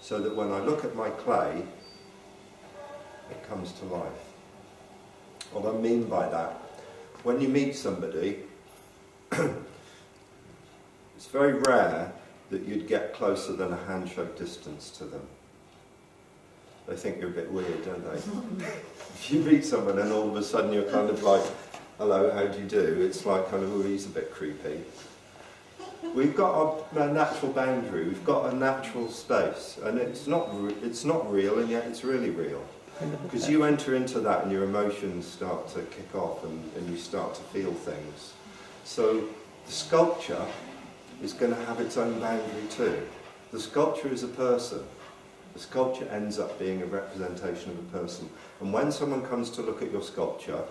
so that when I look at my clay, it comes to life. What I mean by that, when you meet somebody, it's very rare that you'd get closer than a handshake distance to them. They think you're a bit weird, don't they? If you meet someone and all of a sudden you're kind of like, hello, how do you do? It's like kind of, oh, he's a bit creepy. We've got a natural boundary, we've got a natural space, and it's not real, and yet it's really real. Because you enter into that and your emotions start to kick off and you start to feel things. So the sculpture is going to have its own boundary too. The sculpture is a person. The sculpture ends up being a representation of a person. And when someone comes to look at your sculpture,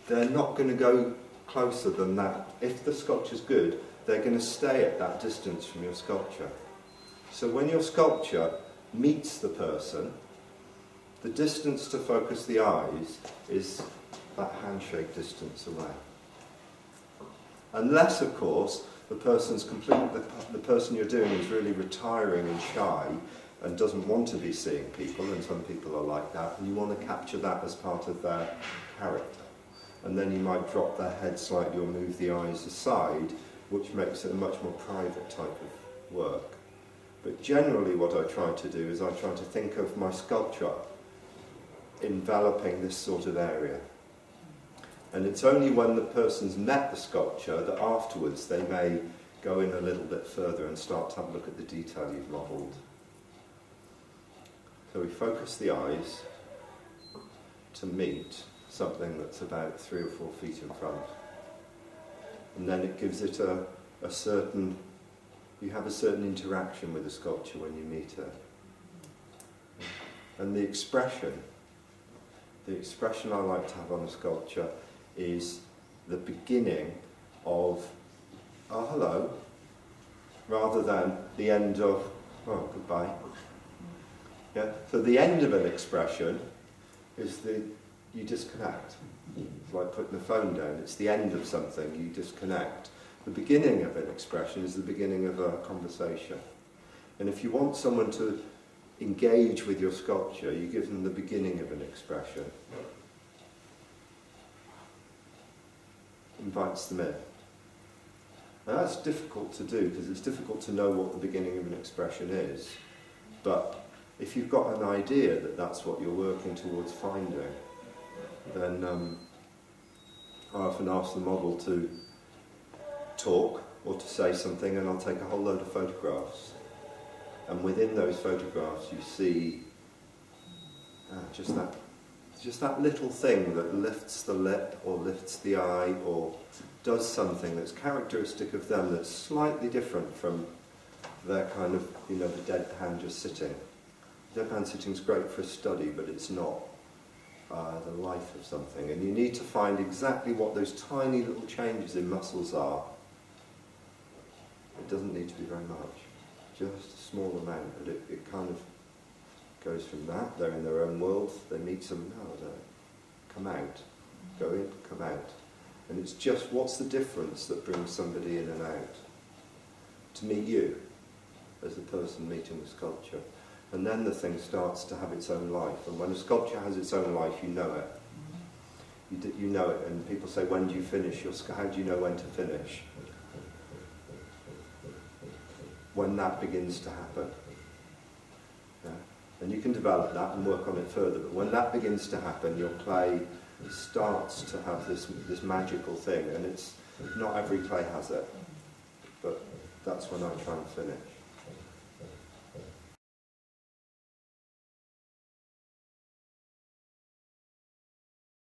they're not going to go closer than that. If the sculpture's good, they're going to stay at that distance from your sculpture. So when your sculpture meets the person, the distance to focus the eyes is that handshake distance away. Unless, of course, the person you're doing is really retiring and shy and doesn't want to be seeing people, and some people are like that, and you want to capture that as part of their character. And then you might drop their head slightly or move the eyes aside, which makes it a much more private type of work. But generally what I try to do is I try to think of my sculpture enveloping this sort of area. And it's only when the person's met the sculpture that afterwards they may go in a little bit further and start to have a look at the detail you've modelled. So we focus the eyes to meet something that's about 3 or 4 feet in front. And then it gives it a certain, you have a certain interaction with the sculpture when you meet it. And the expression I like to have on a sculpture is the beginning of, oh, hello, rather than the end of, oh, goodbye. Yeah? So the end of an expression is you disconnect. It's like putting the phone down. It's the end of something, you disconnect. The beginning of an expression is the beginning of a conversation. And if you want someone to engage with your sculpture, you give them the beginning of an expression. Invites them in. Now that's difficult to do because it's difficult to know what the beginning of an expression is. But if you've got an idea that that's what you're working towards finding, then I often ask the model to talk or to say something, and I'll take a whole load of photographs. And within those photographs you see just that little thing that lifts the lip or lifts the eye or does something that's characteristic of them that's slightly different from their kind of, the deadpan just sitting. Deadpan sitting is great for a study, but it's not the life of something. And you need to find exactly what those tiny little changes in muscles are. It doesn't need to be very much. Just a small amount, but it kind of goes from that. They're in their own world, they meet some, come out, go in, come out. And it's just what's the difference that brings somebody in and out. To meet you, as the person meeting the sculpture. And then the thing starts to have its own life. And when a sculpture has its own life, you know it. You know it, and people say, when do you finish your sculpture? How do you know when to finish? When that begins to happen. Yeah? And you can develop that and work on it further, but when that begins to happen, your clay starts to have this magical thing, and it's not every clay has it, but that's when I try and finish.